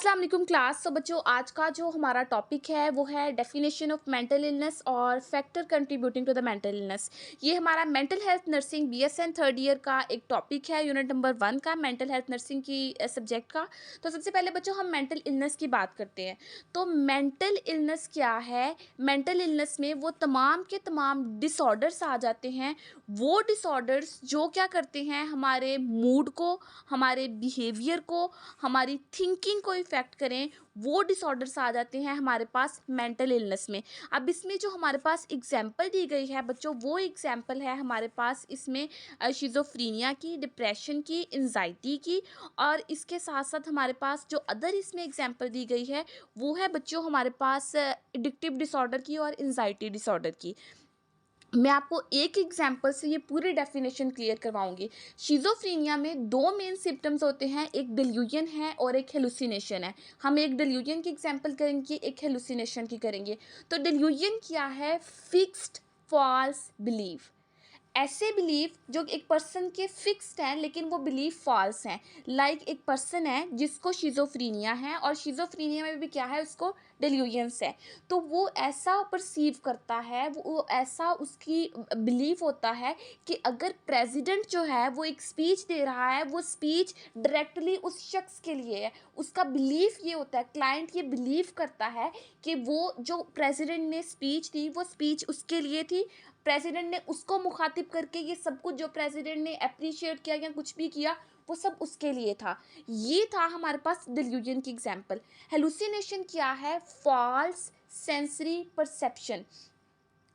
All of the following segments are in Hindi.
अस्सलाम वालेकुम क्लास। तो बच्चों, आज का जो हमारा टॉपिक है वो है डेफिनेशन ऑफ मेंटल इलनेस और factor contributing to the mental illness. ये हमारा mental health nursing BSN third year का एक टॉपिक है, यूनिट नंबर 1 का, मेंटल हेल्थ नर्सिंग की सब्जेक्ट का। तो सबसे पहले बच्चों हम मेंटल इलनेस की बात करते हैं। तो मेंटल इलनेस क्या है? मेंटल इलनेस में वो तमाम के तमाम डिसऑर्डर्स आ जाते हैं। वो डिसऑर्डर्स जो क्या करते हैं, हमारे मूड को, हमारे बिहेवियर को, हमारी थिंकिंग को इफ़ेक्ट करें, वो डिसऑर्डर्स आ जाते हैं हमारे पास मेंटल इलनेस में। अब इसमें जो हमारे पास एग्जांपल दी गई है बच्चों, वो एग्जांपल है हमारे पास इसमें शिज़ोफ्रेनिया की, डिप्रेशन की, एंजाइटी की, और इसके साथ साथ हमारे पास जो अदर इसमें एग्जांपल दी गई है वो है बच्चों हमारे पास एडिक्टिव डिसऑर्डर की और एंजाइटी डिसऑर्डर की। मैं आपको एक एग्जांपल से ये पूरी डेफिनेशन क्लियर करवाऊंगी। शिज़ोफ्रेनिया में दो मेन सिम्टम्स होते हैं, एक डिल्यूजन है और एक हेलुसिनेशन है। हम एक डिल्यूजन की एग्जांपल करेंगे, एक हेलुसिनेशन की करेंगे। तो डिल्यूजन क्या है? Fixed false belief. ऐसे बिलीफ जो एक पर्सन के फिक्स्ड हैं लेकिन वो बिलीफ फॉल्स हैं। लाइक एक पर्सन है जिसको शिज़ोफ्रेनिया है और शिज़ोफ्रेनिया में भी क्या है, उसको डिल्यूजन्स है। तो वो ऐसा परसीव करता है, वो ऐसा उसकी बिलीफ होता है कि अगर प्रेसिडेंट जो है वो एक स्पीच दे रहा है, वो स्पीच डायरेक्टली उस शख्स के लिए है। उसका बिलीफ ये होता है, क्लाइंट ये बिलीव करता है कि वो जो प्रेसिडेंट ने स्पीच दी वो स्पीच उसके लिए थी। प्रेसिडेंट ने उसको मुखातिब करके ये सब कुछ जो प्रेसिडेंट ने अप्रिशिएट किया या कुछ भी किया वो सब उसके लिए था। ये था हमारे पास डिल्यूजन की एग्जांपल। हेलुसिनेशन क्या है? False sensory perception.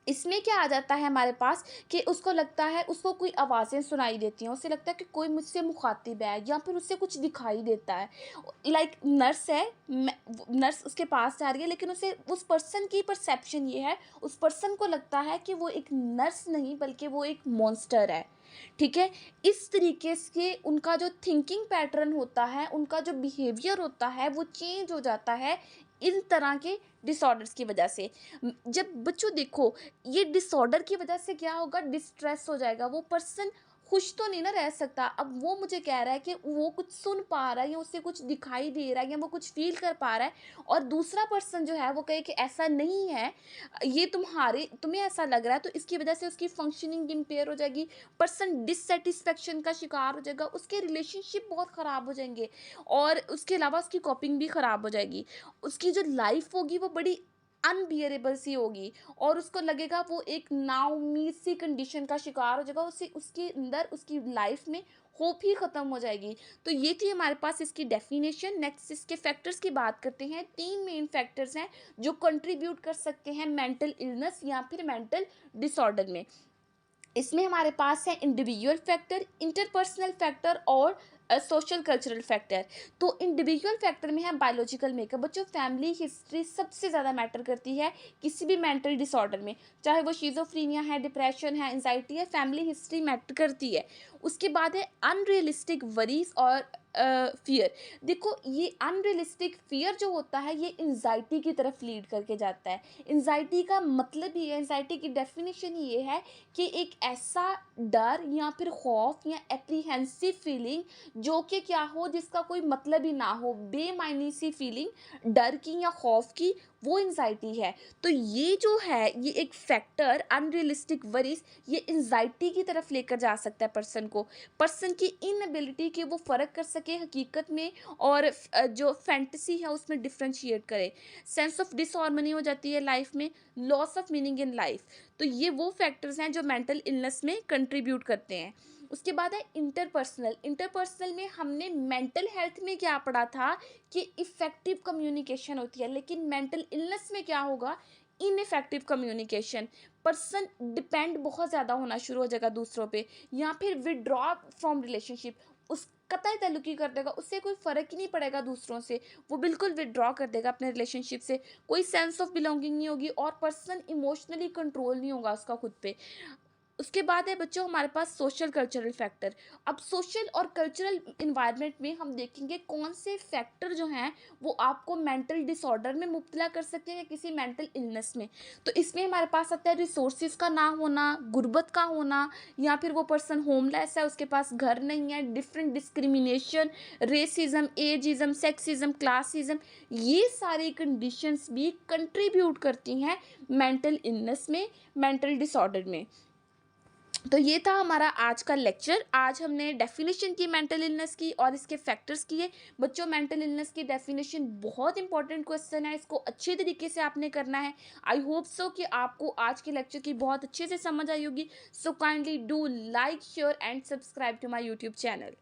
इसमें क्या आ जाता है हमारे पास कि उसको लगता है, उसको कोई आवाज़ें सुनाई देती हैं, उसे लगता है कि कोई मुझसे मुखातिब है या फिर उससे कुछ दिखाई देता है। लाइक नर्स है, नर्स उसके पास जा रही है लेकिन उसे उस पर्सन की परसेप्शन ये है, उस पर्सन को लगता है कि वो एक नर्स नहीं बल्कि वो एक मॉन्स्टर है। ठीक है। इस तरीके से उनका जो थिंकिंग पैटर्न होता है, उनका जो बिहेवियर होता है वो चेंज हो जाता है इन तरह के डिसऑर्डर्स की वजह से। जब बच्चों देखो, ये डिसऑर्डर की वजह से क्या होगा, डिस्ट्रेस हो जाएगा। वो पर्सन खुश तो नहीं ना रह सकता। अब वो मुझे कह रहा है कि वो कुछ सुन पा रहा है या उसे कुछ दिखाई दे रहा है या वो कुछ फील कर पा रहा है, और दूसरा पर्सन जो है वो कहे कि ऐसा नहीं है, ये तुम्हें ऐसा लग रहा है, तो इसकी वजह से उसकी फंक्शनिंग इम्पेयर हो जाएगी। पर्सन डिससेटिस्फेक्शन का शिकार हो जाएगा, उसके रिलेशनशिप बहुत ख़राब हो जाएंगे, और उसके अलावा उसकी कॉपिंग भी ख़राब हो जाएगी। उसकी जो लाइफ होगी वो बड़ी अनबियरेबल सी होगी, और उसको लगेगा वो एक नाउम्मीद सी कंडीशन का शिकार हो जाएगा। उसे उसके अंदर उसकी लाइफ में होप ही ख़त्म हो जाएगी। तो ये थी हमारे पास इसकी डेफिनेशन। नेक्स्ट इसके फैक्टर्स की बात करते हैं। 3 मेन फैक्टर्स हैं जो कंट्रीब्यूट कर सकते हैं मेंटल इलनेस या फिर मेंटल डिसऑर्डर में। इसमें हमारे पास है इंडिविजुअल फैक्टर, इंटरपर्सनल फैक्टर और सोशल कल्चरल फैक्टर। तो इंडिविजुअल फैक्टर में है बायोलॉजिकल मेकअप। बच्चों, फैमिली हिस्ट्री सबसे ज़्यादा मैटर करती है किसी भी मेंटल डिसऑर्डर में, चाहे वो शिज़ोफ्रेनिया है, डिप्रेशन है, एंजाइटी है, फैमिली हिस्ट्री मैटर करती है। उसके बाद है अनरियलिस्टिक वरीज और फियर। देखो, ये अनरियलिस्टिक फियर जो होता है ये एंजाइटी की तरफ लीड करके जाता है। एंजाइटी का मतलब ही है, एंजाइटी की डेफिनेशन ये है कि एक ऐसा डर या फिर खौफ या एप्रीहेंसिव फीलिंग जो कि क्या हो, जिसका कोई मतलब ही ना हो, बेमायनी सी फीलिंग डर की या खौफ की, वो एंजाइटी है। तो ये जो है, ये एक फैक्टर अनरियलिस्टिक वरीज, ये एंजाइटी की तरफ लेकर जा सकता है पर्सन को। पर्सन की इनएबिलिटी कि वो फ़र्क कर सके हकीकत में और जो फैंटेसी है उसमें डिफ्रेंशिएट करे। सेंस ऑफ डिसहार्मनी हो जाती है लाइफ में, loss of meaning in life. तो ये वो फैक्टर्स हैं जो मेंटल इलनेस में कंट्रीब्यूट करते हैं। उसके बाद है इंटरपर्सनल। इंटरपर्सनल में हमने मेंटल हेल्थ में क्या पढ़ा था कि इफ़ेक्टिव कम्युनिकेशन होती है, लेकिन मेंटल इलनेस में क्या होगा, इनइफेक्टिव कम्युनिकेशन। पर्सन डिपेंड बहुत ज़्यादा होना शुरू हो जाएगा दूसरों पे, या फिर विड्रॉ फ्रॉम रिलेशनशिप। उस कतई ताल्लुकी कर देगा, उससे कोई फ़र्क ही नहीं पड़ेगा दूसरों से, वो बिल्कुल विड्रॉ कर देगा अपने रिलेशनशिप से। कोई सेंस ऑफ बिलोंगिंग नहीं होगी और पर्सन इमोशनली कंट्रोल नहीं होगा उसका खुद पे। उसके बाद है बच्चों हमारे पास सोशल कल्चरल फैक्टर। अब सोशल और कल्चरल इन्वायरमेंट में हम देखेंगे कौन से फैक्टर जो हैं वो आपको मेंटल डिसऑर्डर में मुब्तला कर सकते हैं या किसी मेंटल इलनेस में। तो इसमें हमारे पास आता है रिसोर्सेज का ना होना, गुर्बत का होना, या फिर वो पर्सन होमलेस है, उसके पास घर नहीं है, different discrimination, racism, ageism, sexism, classicism, ये सारी कंडीशंस भी कंट्रीब्यूट करती हैं मेंटल इलनेस में, मेंटल डिसऑर्डर में। तो ये था हमारा आज का लेक्चर। आज हमने डेफिनेशन की मेंटल इलनेस की और इसके फैक्टर्स किए। बच्चों मेंटल इलनेस की डेफिनेशन बहुत इंपॉर्टेंट क्वेश्चन है, इसको अच्छे तरीके से आपने करना है। आई होप सो कि आपको आज के लेक्चर की बहुत अच्छे से समझ आई होगी। So kindly do like, share and subscribe to my YouTube channel.